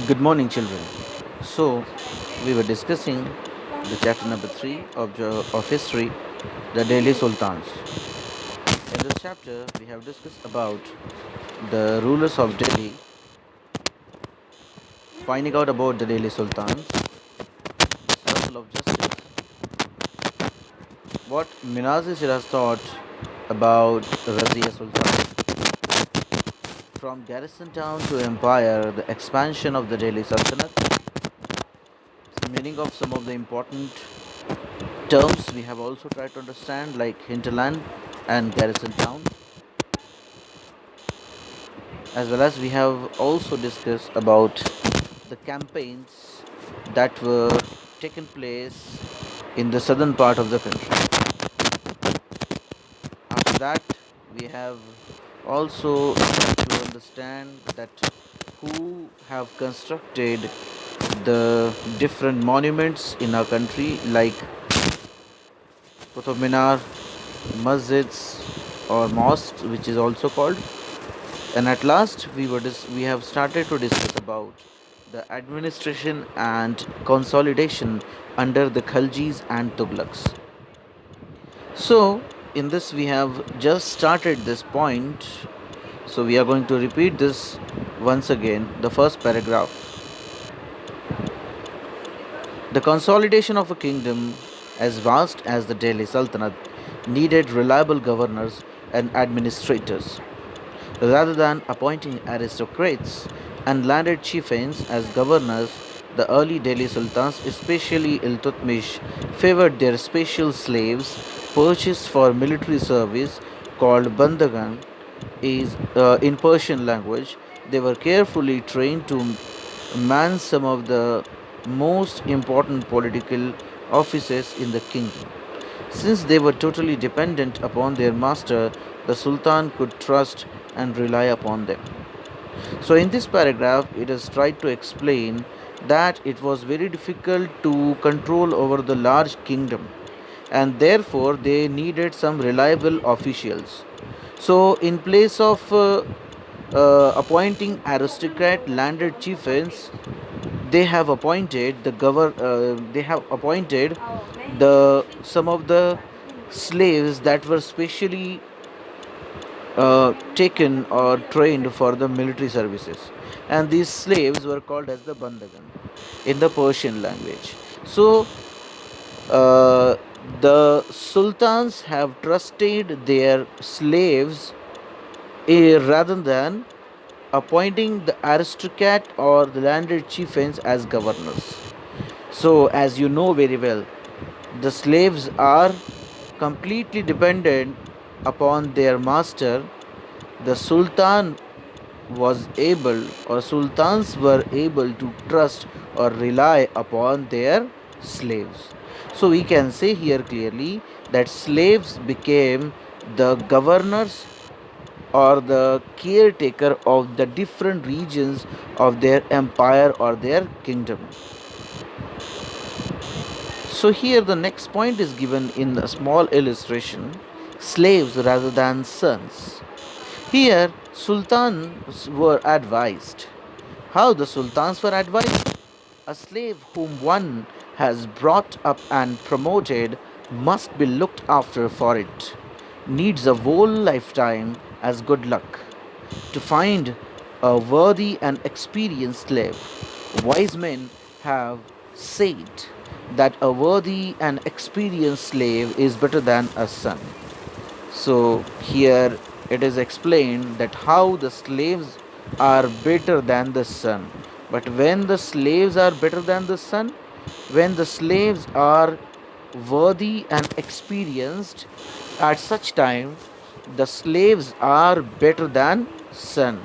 Good morning, children. So, we were discussing the chapter number 3 of history, the Delhi Sultans. In this chapter, we have discussed about the rulers of Delhi, finding out about the Delhi Sultans, the circle of justice, what Minaz Shiraz thought about Razia Sultan, from garrison town to empire, the expansion of the Delhi Sultanate, the meaning of some of the important terms we have also tried to understand, like hinterland and garrison town, as well as we have also discussed about the campaigns that were taken place in the southern part of the country. After that, we have also tried to understand that who have constructed the different monuments in our country, like Qutub Minar, masjids or mosques, which is also called. And at last, we have started to discuss about the administration and consolidation under the Khaljis and Tughlaqs. So, in this, we have just started this point. So, we are going to repeat this once again. The first paragraph. The consolidation of a kingdom as vast as the Delhi Sultanate needed reliable governors and administrators. Rather than appointing aristocrats and landed chieftains as governors, the early Delhi sultans, especially Iltutmish, favored their special slaves purchased for military service called bandagan in Persian language. They were carefully trained to man some of the most important political offices in the kingdom. Since they were totally dependent upon their master, the Sultan could trust and rely upon them. So, in this paragraph, it is tried to explain that it was very difficult to control over the large kingdom, and therefore they needed some reliable officials. So, in place of appointing aristocrat landed chieftains, they have appointed they have appointed the some of the slaves that were specially taken or trained for the military services, and these slaves were called as the bandagan in the Persian language. So uh, the sultans have trusted their slaves rather than appointing the aristocrat or the landed chieftains as governors. So, as you know very well, the slaves are completely dependent upon their master. The sultan was able, or sultans were able to trust or rely upon their slaves. So, we can say here clearly that slaves became the governors or the caretaker of the different regions of their empire or their kingdom. So here the next point is given in a small illustration, slaves rather than sons. Here sultans were advised. How the sultans were advised? A slave whom one has brought up and promoted must be looked after for it. Needs a whole lifetime as good luck. To find a worthy and experienced slave, wise men have said that a worthy and experienced slave is better than a son. So here it is explained that how the slaves are better than the son. But when the slaves are better than the son, when the slaves are worthy and experienced, at such time the slaves are better than son.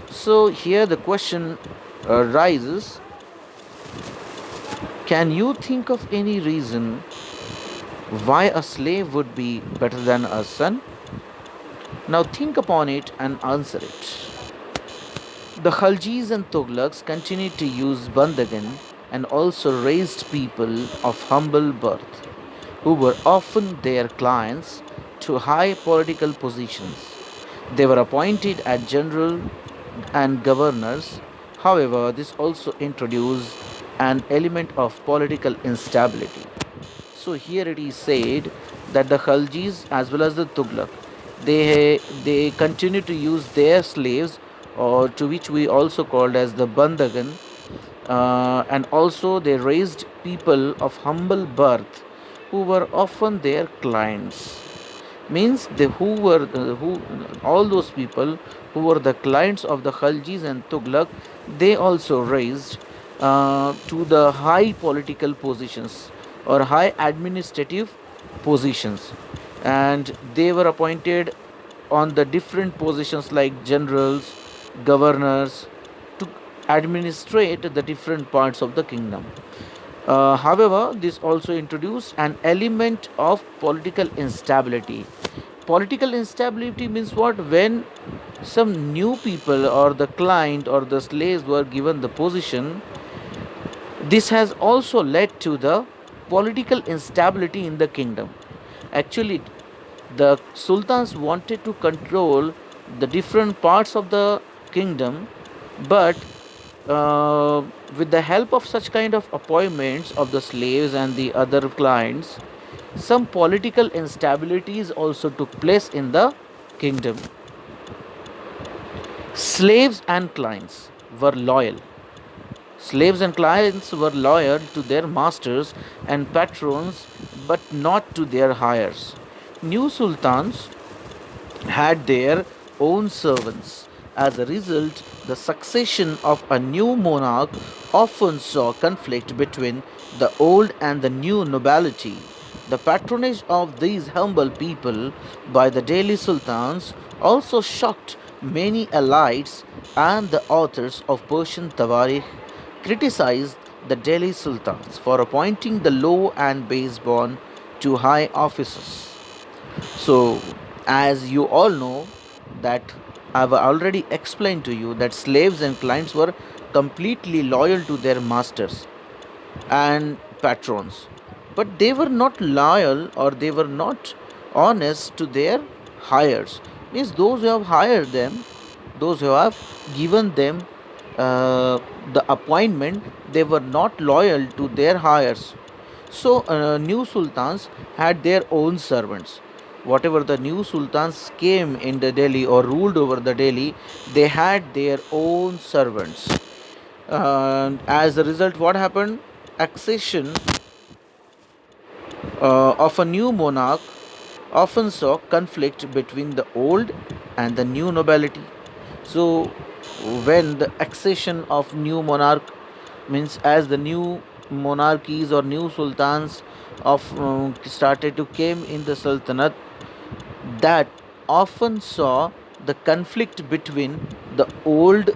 So here the question rises, can you think of any reason why a slave would be better than a son? Now think upon it and answer it. The Khaljis and Tughlaqs continued to use bandagan and also raised people of humble birth, who were often their clients, to high political positions. They were appointed as general and governors. However, this also introduced an element of political instability. So here it is said that the Khaljis as well as the Tughlaq, they continue to use their slaves, or to which we also called as the Bandagan, and also they raised people of humble birth who were often their clients. Means they who were who all those people who were the clients of the Khaljis and Tughlaq, they also raised to the high political positions or high administrative positions, and they were appointed on the different positions like generals, governors, to administrate the different parts of the kingdom. However, this also introduced an element of political instability. Political instability means what? When some new people or the client or the slaves were given the position, this has also led to the political instability in the kingdom. Actually, the sultans wanted to control the different parts of the kingdom, but uh, with the help of such kind of appointments of the slaves and the other clients, some political instabilities also took place in the kingdom. Slaves and clients were loyal. Slaves and clients were loyal to their masters and patrons, but not to their heirs. New sultans had their own servants. As a result, the succession of a new monarch often saw conflict between the old and the new nobility. The patronage of these humble people by the Delhi sultans also shocked many elites, and the authors of Persian Tawarikh criticized the Delhi sultans for appointing the low and base born to high offices. So, as you all know, that I've already explained to you that slaves and clients were completely loyal to their masters and patrons, but they were not loyal or they were not honest to their hires. Means those who have hired them, those who have given them uh, the appointment, they were not loyal to their hires. So, new sultans had their own servants. Whatever the new sultans came in the Delhi or ruled over the Delhi, they had their own servants. As a result, what happened? Accession of a new monarch often saw conflict between the old and the new nobility. So, when the accession of new monarch, means as the new monarchies or new sultans of started to came in the sultanate, that often saw the conflict between the old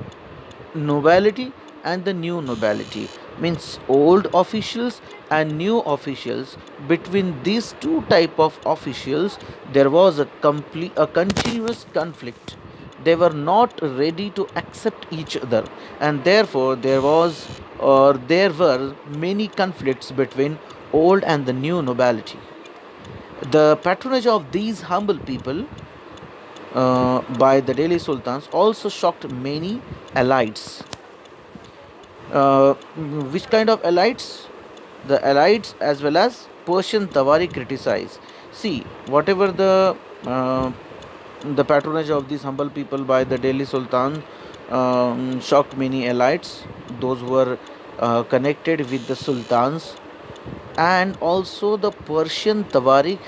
nobility and the new nobility, means old officials and new officials. Between these two type of officials, there was a continuous conflict. They were not ready to accept each other, and therefore there were many conflicts between old and the new nobility. The patronage of these humble people by the Delhi sultans also shocked many elites. uh, which kind of elites? The elites as well as Persian Tawari criticize. See, whatever the patronage of these humble people by the Delhi Sultan shocked many elites, those who were connected with the sultans, and also the Persian Tawarikh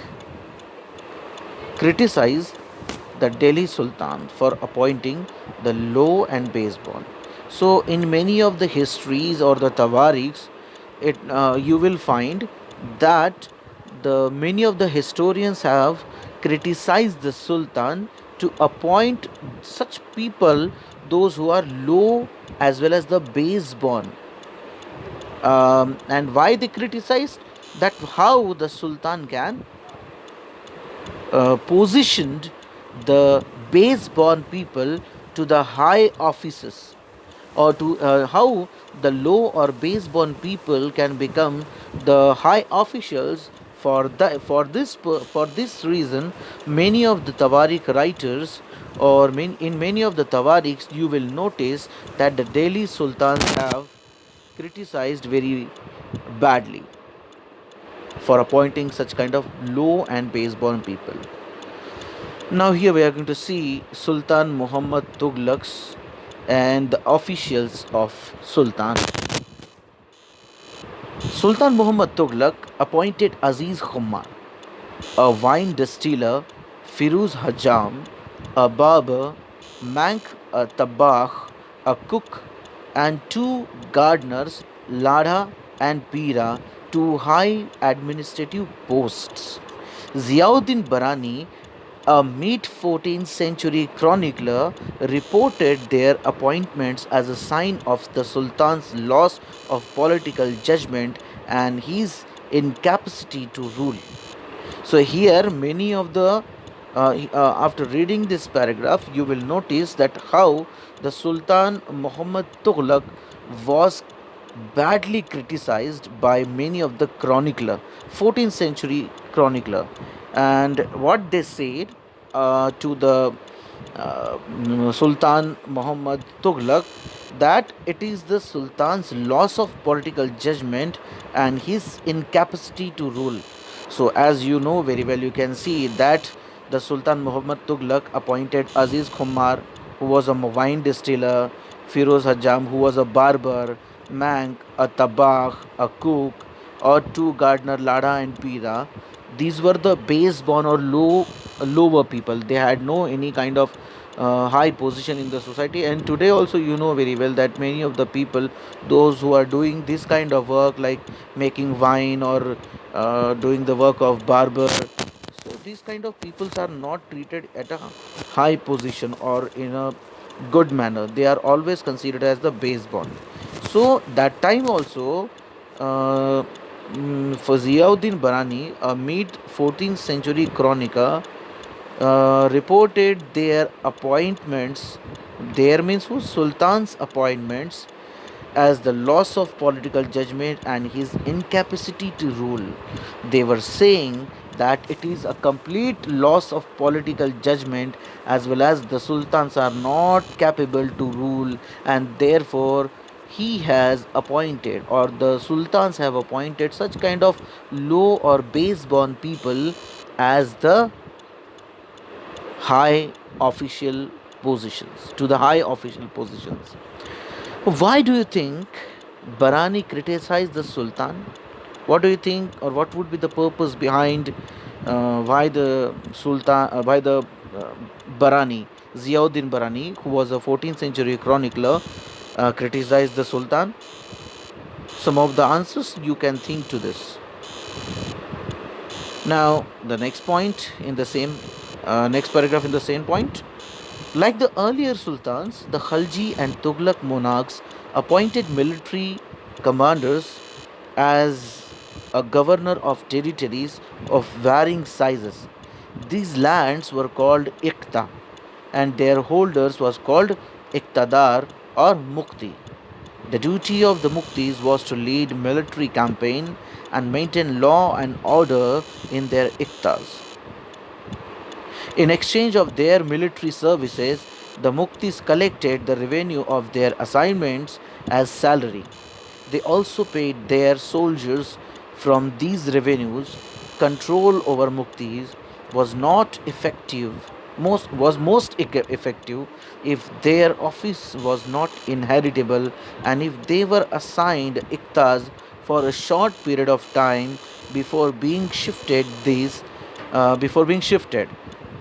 criticized the Delhi Sultan for appointing the low and base born. So, in many of the histories or the Tawarikhs, you will find that the many of the historians have criticized the Sultan to appoint such people, those who are low as well as the base born. And why they criticized? That how the Sultan can positioned the base born people to the high offices, or to how the low or base born people can become the high officials. For this reason, many of the Tawarikh writers or in many of the tawarikhs you will notice that the Delhi sultans have criticized very badly for appointing such kind of low and base-born people. Now here we are going to see Sultan Muhammad Tughlaqs and the officials of Sultan. Sultan Muhammad Tughlaq appointed Aziz Khummar, a wine distiller, Firuz Hajam, a barber, Mank a tabakh, a cook, and two gardeners, Ladha and Pira, to high administrative posts. Ziauddin Barani, a mid 14th century chronicler, reported their appointments as a sign of the Sultan's loss of political judgment and his incapacity to rule. So here many of the after reading this paragraph you will notice that how the Sultan Muhammad Tughlaq was badly criticized by many of the chronicler, 14th century chronicler, and what they said to the Sultan Muhammad Tughlaq, that it is the Sultan's loss of political judgment and his incapacity to rule. So, as you know very well, you can see that the Sultan Muhammad Tughlaq appointed Aziz Khummar, who was a wine distiller, Firoz Hajam, who was a barber, Mank, a tabakh, a cook, or two gardener, Lada and Pira. These were the base born or lower people. They had no any kind of high position in the society. And today also you know very well that many of the people, those who are doing this kind of work like making wine or doing the work of barber, so these kind of peoples are not treated at a high position or in a good manner. They are always considered as the base born. So that time also, for Ziauddin Barani, a mid 14th century chronicler, reported their appointments, there means who Sultan's appointments, as the loss of political judgment and his incapacity to rule. They were saying that it is a complete loss of political judgment as well as the sultans are not capable to rule, and therefore he has appointed or the sultans have appointed such kind of low or base born people as the high official positions, to the high official positions. Why do you think Barani criticized the Sultan? What do you think, or what would be the purpose behind why the Sultan, why the Barani, Ziauddin Barani, who was a 14th century chronicler, criticized the Sultan? Some of the answers you can think to this. Now, the next point in the same, next paragraph in the same point. Like the earlier sultans, the Khalji and Tughlaq monarchs appointed military commanders as a governor of territories of varying sizes. These lands were called Iqta and their holders was called Iqtadar or Mukti. The duty of the Muktis was to lead military campaign and maintain law and order in their Iqtas. In exchange of their military services, the Muktis collected the revenue of their assignments as salary. They also paid their soldiers from these revenues. Control over Muktis was not effective, most effective if their office was not inheritable and if they were assigned iktas for a short period of time before being shifted.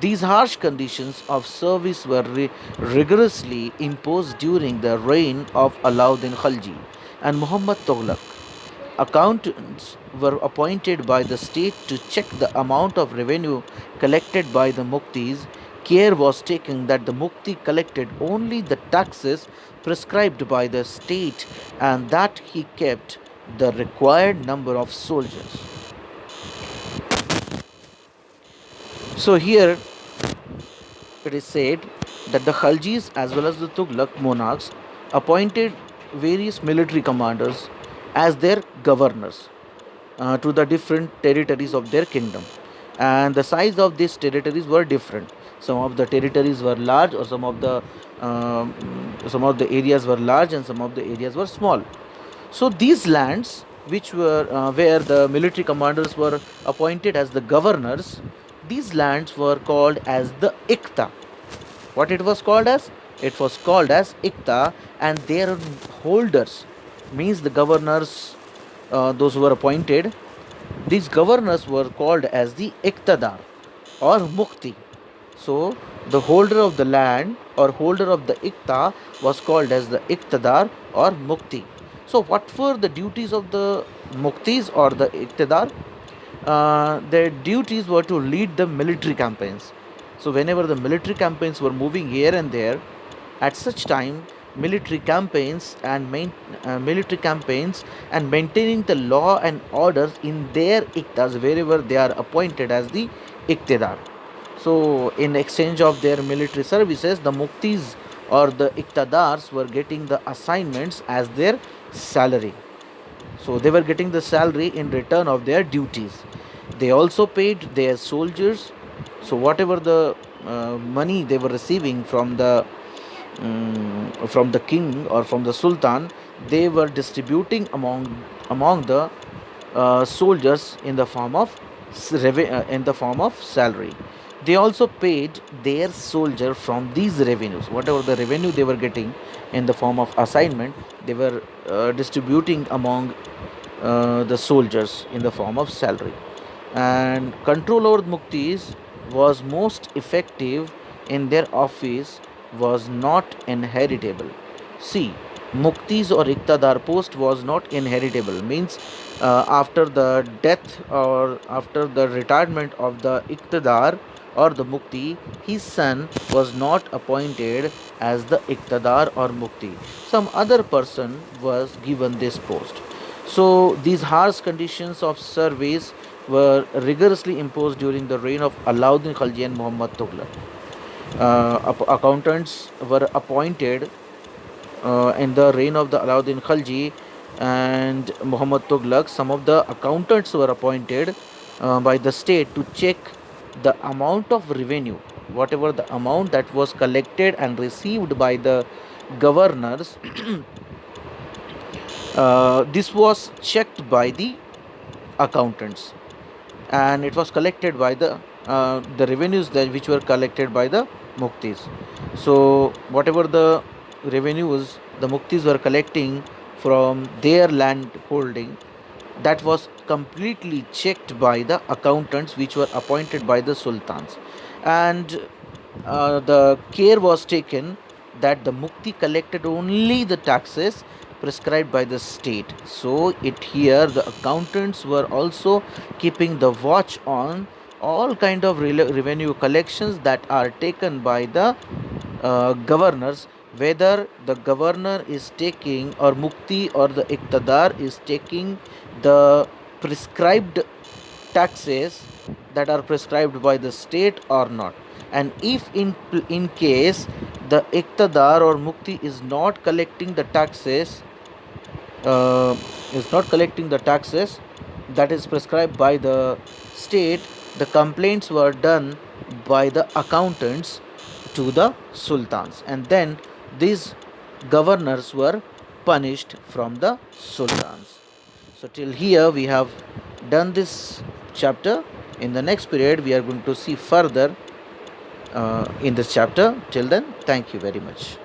These harsh conditions of service were rigorously imposed during the reign of Alauddin Khalji and Muhammad Tughlaq. Accountants were appointed by the state to check the amount of revenue collected by the Muktis. Care was taken that the Mukti collected only the taxes prescribed by the state and that he kept the required number of soldiers. So here it is said that the Khaljis as well as the Tughlaq monarchs appointed various military commanders as their governors to the different territories of their kingdom, and the size of these territories were different. Some of the territories were large, or some of the areas were large and some of the areas were small. So these lands, which were where the military commanders were appointed as the governors, these lands were called as the Ikta. What it was called as? It was called as Ikta, and their holders, means the governors, those who were appointed, these governors were called as the Iktadar or Mukti. So the holder of the land or holder of the Ikta was called as the Iktadar or Mukti. So what were the duties of the Muktis or the Iktadar? Their duties were to lead the military campaigns. So whenever the military campaigns were moving here and there, at such time military campaigns and maintaining the law and orders in their iktas wherever they are appointed as the iktidar. So in exchange of their military services, the muktis or the iktidars were getting the assignments as their salary. So they were getting the salary in return of their duties. They also paid their soldiers. So whatever the money they were receiving from the king or from the sultan, they were distributing among the soldiers in the form of salary. They also paid their soldier from these revenues. Whatever the revenue they were getting in the form of assignment, they were distributing among the soldiers in the form of salary. And control over muktis was most effective in their office was not inheritable. See, muktis or iktadar post was not inheritable, means after the death or after the retirement of the iktadar or the mukti, his son was not appointed as the iktadar or mukti. Some other person was given this post. So these harsh conditions of service were rigorously imposed during the reign of Alauddin Khalji and Muhammad Tughlaq. Accountants were appointed in the reign of the Alauddin Khalji and Muhammad Tughlaq. Some of the accountants were appointed by the state to check the amount of revenue, whatever the amount that was collected and received by the governors. This was checked by the accountants, and it was collected by the revenues that which were collected by the muktis. So whatever the revenues the muktis were collecting from their land holding, that was completely checked by the accountants which were appointed by the sultans. And the care was taken that the mukti collected only the taxes prescribed by the state. So it here the accountants were also keeping the watch on all kind of revenue collections that are taken by the governors, whether the governor is taking or mukti or the iktadar is taking the prescribed taxes that are prescribed by the state or not. And if in case the iktadar or mukti uh, is not collecting the taxes that is prescribed by the state, the complaints were done by the accountants to the sultans, and then these governors were punished from the sultans. So till here we have done this chapter. In the next period we are going to see further in this chapter. Till then, thank you very much.